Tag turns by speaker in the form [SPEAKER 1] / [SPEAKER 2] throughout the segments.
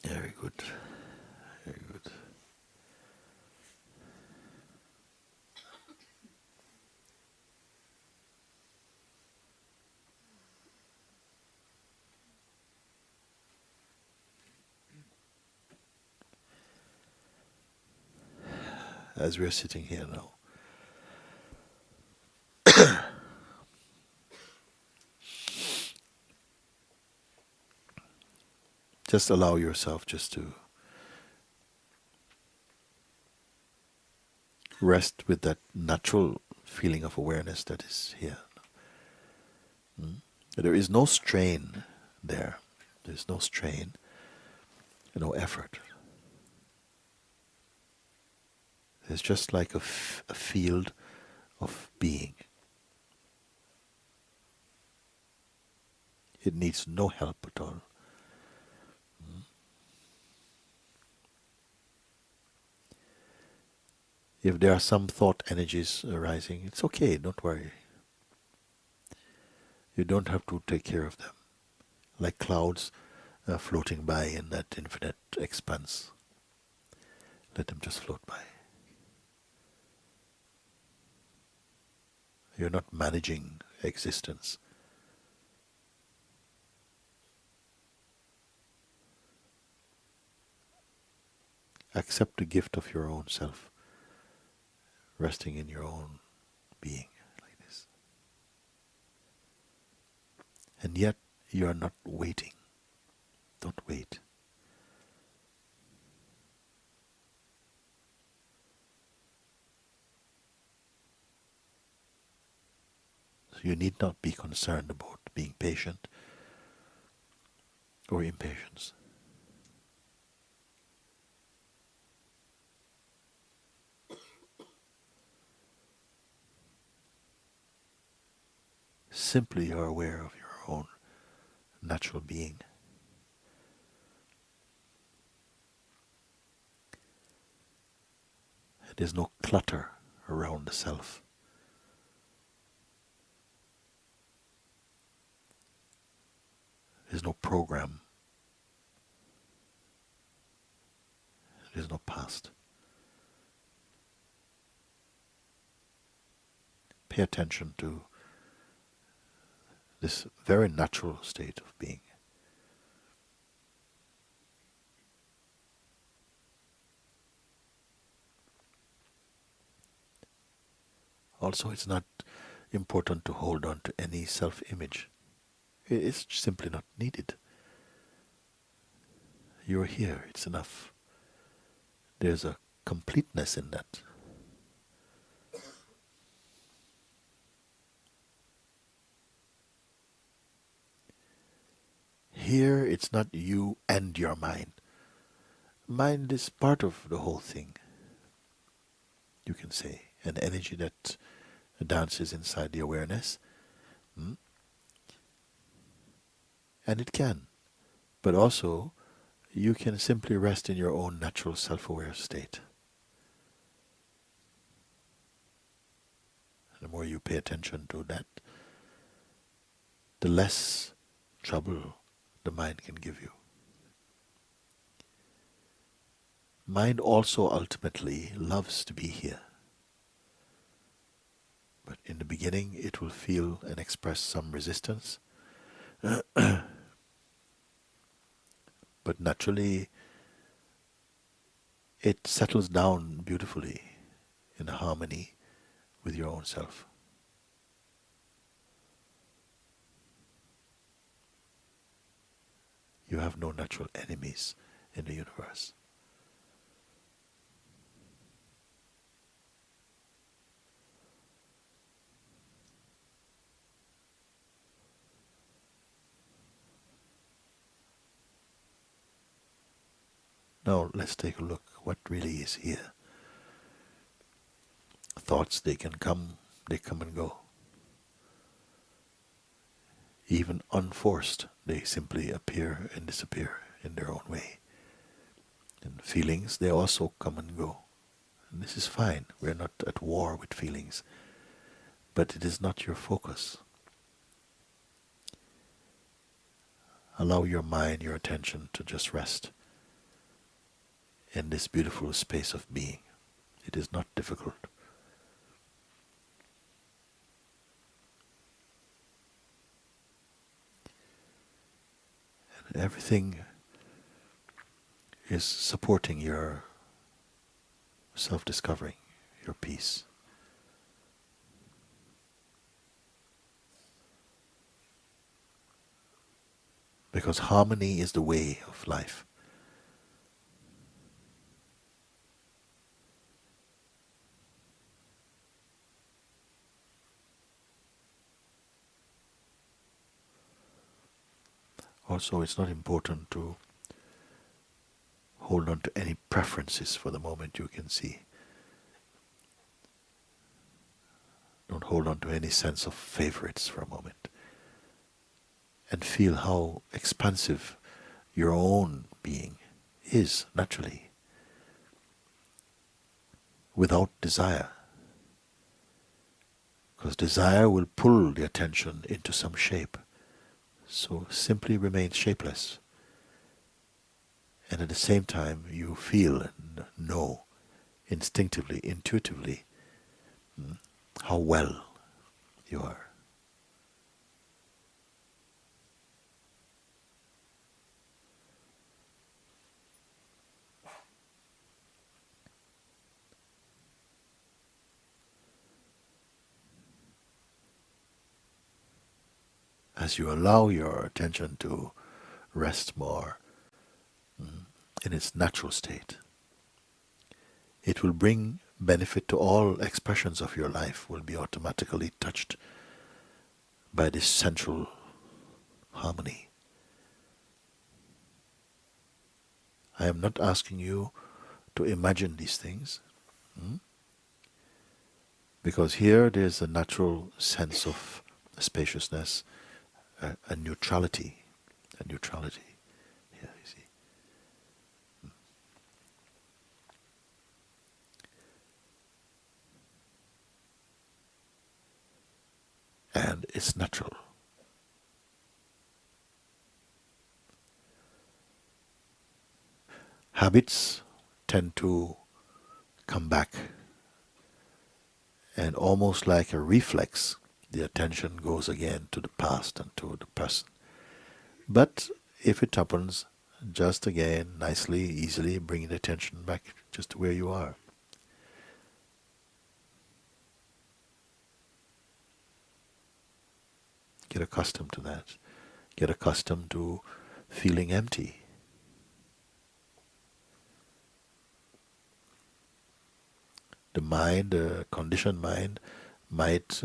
[SPEAKER 1] Very good. Very good. As we are sitting here now, just allow yourself just to rest with that natural feeling of awareness that is here. Mm? There is no strain there. There's no strain, no effort. It's just like a field of being. It needs no help at all. If there are some thought energies arising, it's okay, don't worry. You don't have to take care of them. Like clouds floating by in that infinite expanse. Let them just float by. You're not managing existence. Accept the gift of your own self, resting in your own being like this. And yet you are not waiting. Don't wait. So you need not be concerned about being patient or impatience. Simply you are aware of your own natural being. There's no clutter around the self. There's no program. There's no past. Pay attention to this very natural state of being. Also, it's not important to hold on to any self-image. It's simply not needed. You're here, it's enough. There's a completeness in that. Here, it's not you and your mind. Mind is part of the whole thing, you can say, an energy that dances inside the awareness. Mm? And it can. But also, you can simply rest in your own natural self-aware state. The more you pay attention to that, the less trouble the mind can give you. Mind also ultimately loves to be here. But in the beginning, it will feel and express some resistance. But naturally, it settles down beautifully in harmony with your own self. You have no natural enemies in the universe. Now let's take a look what really is here. Thoughts, they come and go. Even unforced, they simply appear and disappear in their own way. And feelings, they also come and go. And this is fine. We're not at war with feelings. But it is not your focus. Allow your mind, your attention to just rest in this beautiful space of being. It is not difficult. And everything is supporting your self-discovering, your peace. Because harmony is the way of life. Also, it's not important to hold on to any preferences for the moment. You can see. Don't hold on to any sense of favorites for a moment. And feel how expansive your own being is naturally, without desire. Because desire will pull the attention into some shape. So simply remain shapeless. And at the same time, you feel and know instinctively, intuitively, how well you are. As you allow your attention to rest more in its natural state, it will bring benefit to all expressions of your life, will be automatically touched by this central harmony. I am not asking you to imagine these things, because here there's a natural sense of spaciousness, a neutrality, here you see. And it's natural. Habits tend to come back, and almost like a reflex, the attention goes again to the past and to the present. But if it happens, just again, nicely, easily bring the attention back just to where you are. Get accustomed to that. Get accustomed to feeling empty. The mind, the conditioned mind, might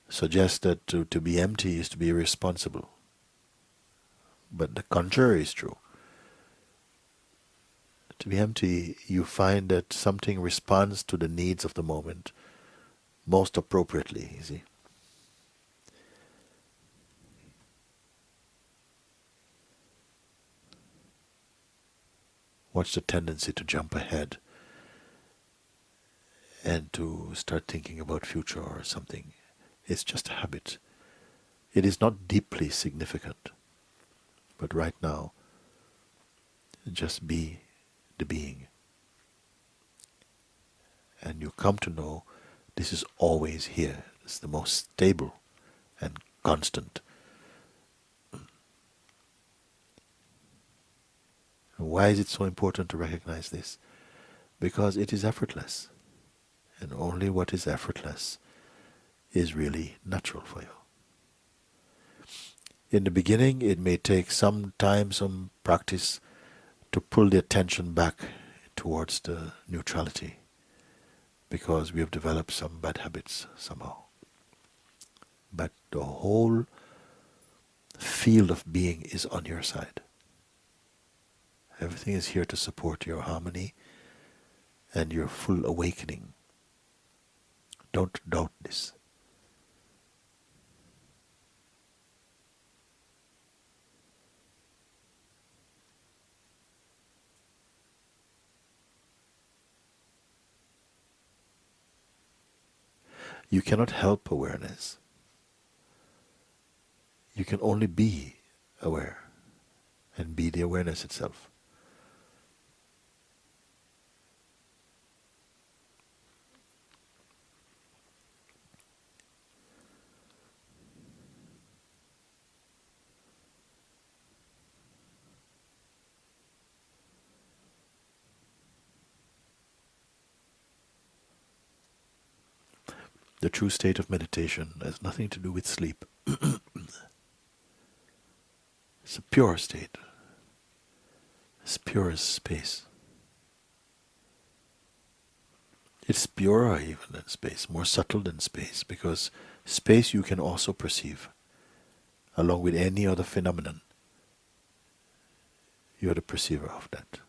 [SPEAKER 1] suggest that to be empty is to be irresponsible. But the contrary is true. To be empty, you find that something responds to the needs of the moment most appropriately, you see. Watch the tendency to jump ahead and to start thinking about future or something. It's just a habit. It is not deeply significant. But right now, just be the being. And you come to know this is always here. It's the most stable and constant. And why is it so important to recognize this? Because it is effortless. And only what is effortless is really natural for you. In the beginning, it may take some time, some practice to pull the attention back towards the neutrality, because we have developed some bad habits somehow. But the whole field of being is on your side. Everything is here to support your harmony and your full awakening. Don't doubt this. You cannot help awareness. You can only be aware and be the awareness itself. The true state of meditation has nothing to do with sleep. It's a pure state, as pure as space. It's purer even than space, more subtle than space, because space you can also perceive, along with any other phenomenon. You are the perceiver of that.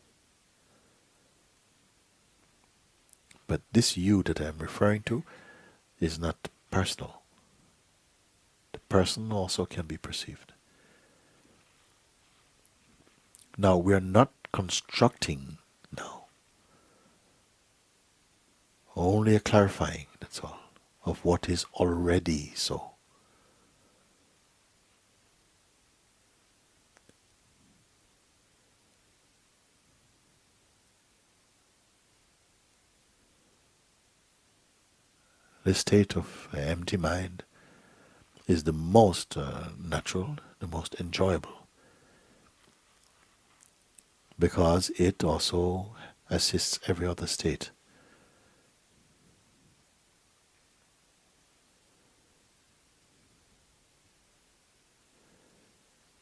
[SPEAKER 1] But this you that I am referring to is not personal. The person also can be perceived. Now, we are not constructing now. Only a clarifying, that's all, of what is already so. The state of empty mind is the most natural, the most enjoyable, because it also assists every other state.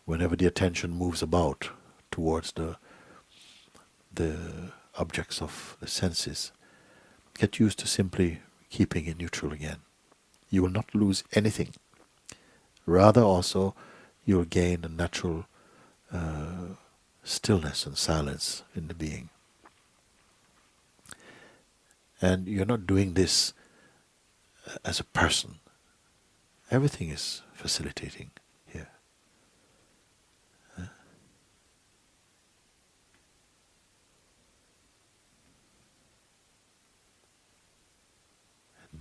[SPEAKER 1] Whenever the attention moves about towards the objects of the senses, get used to simply keeping it neutral again. You will not lose anything. Rather, also, you will gain a natural stillness and silence in the being. And you're not doing this as a person. Everything is facilitating here.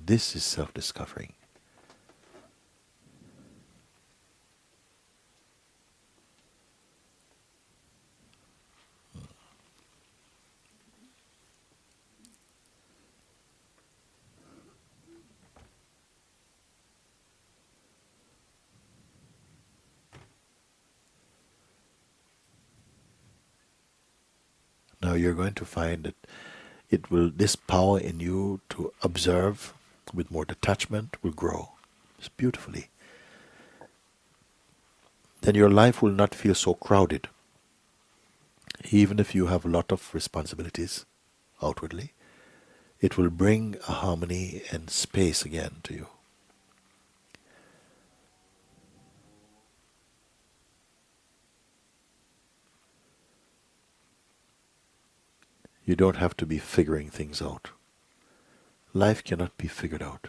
[SPEAKER 1] This is self-discovering. Now you're going to find that this power in you to observe with more detachment will grow. It's beautifully. Then your life will not feel so crowded. Even if you have a lot of responsibilities outwardly, it will bring a harmony and space again to you. You don't have to be figuring things out. Life cannot be figured out.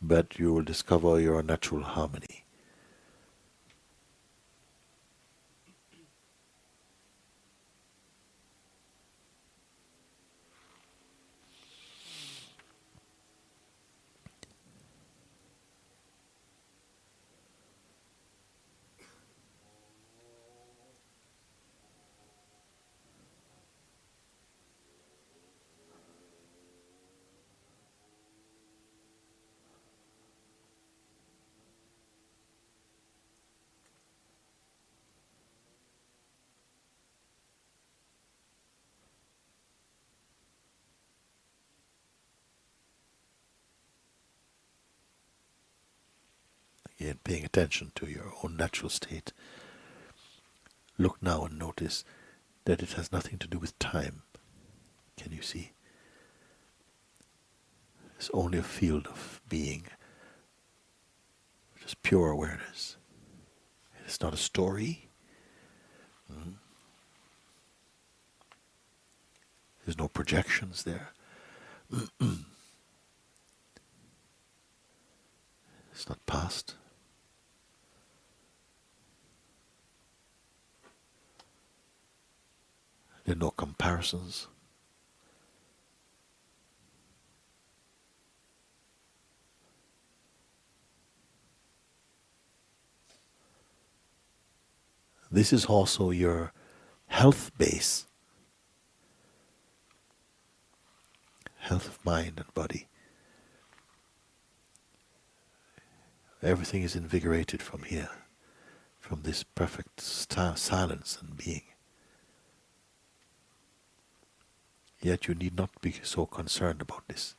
[SPEAKER 1] But you will discover your natural harmony. Again, paying attention to your own natural state. Look now and notice that it has nothing to do with time. Can you see? It's only a field of being, just pure awareness. It's not a story. There's no projections there. It's not past. There are no comparisons. This is also your health base. Health of mind and body. Everything is invigorated from here, from this perfect silence and being. Yet you need not be so concerned about this.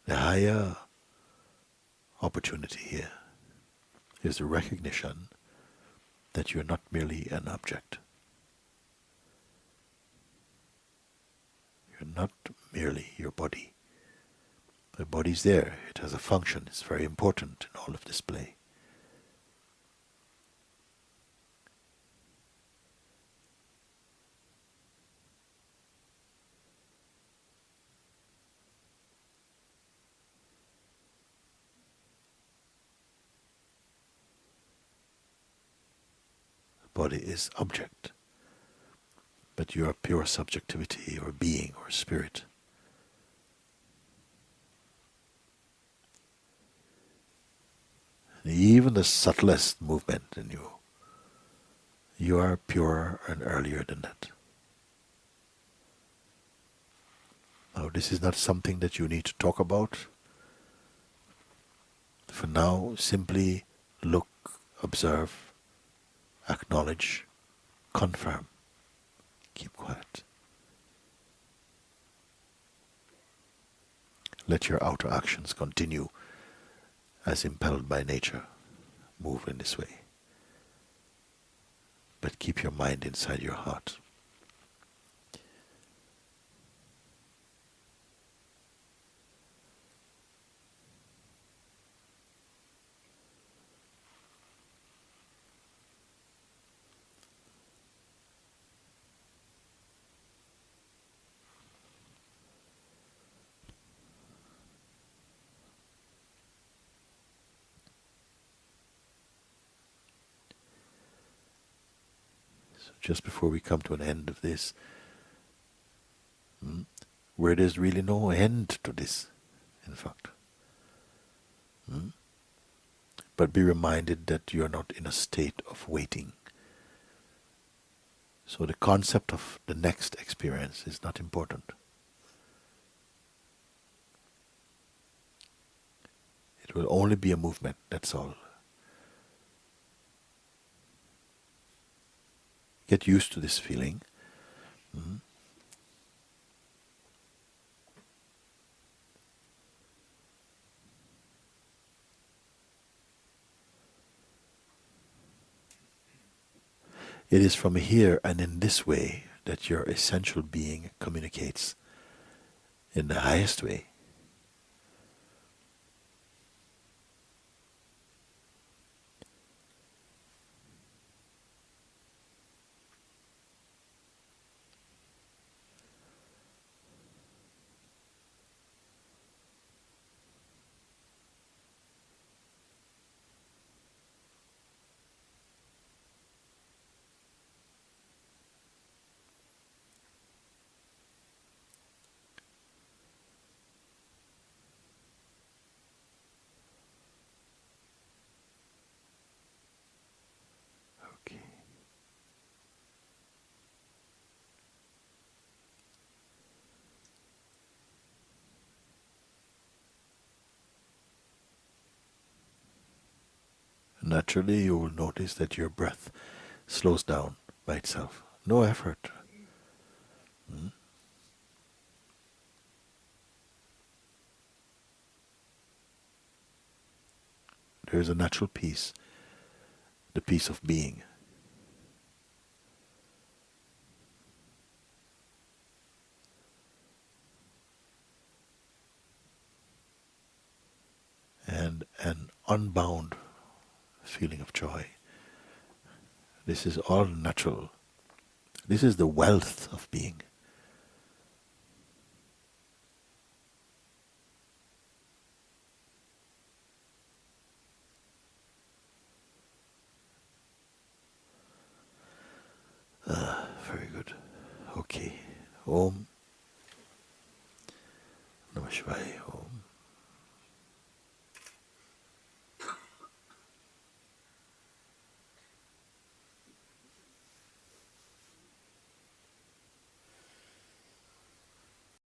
[SPEAKER 1] The higher opportunity here is the recognition that you're not merely an object. You're not merely your body. The body's there, it has a function, it's very important in all of this play. The body is object, but you are pure subjectivity or being or spirit. And even the subtlest movement in you, you are purer and earlier than that. Now, this is not something that you need to talk about. For now, simply look, observe, acknowledge, confirm. Keep quiet. Let your outer actions continue as impelled by nature. Move in this way. But keep your mind inside your heart. Just before we come to an end of this, where there's really no end to this, in fact. But be reminded that you're not in a state of waiting. So the concept of the next experience is not important. It will only be a movement, that's all. Get used to this feeling. It is from here and in this way that your essential being communicates in the highest way. Okay. Naturally, you will notice that your breath slows down by itself. No effort. There is a natural peace, the peace of being. And an unbound feeling of joy. This is all natural. This is the wealth of being. Very good. Okay. Om Namah Shivaya.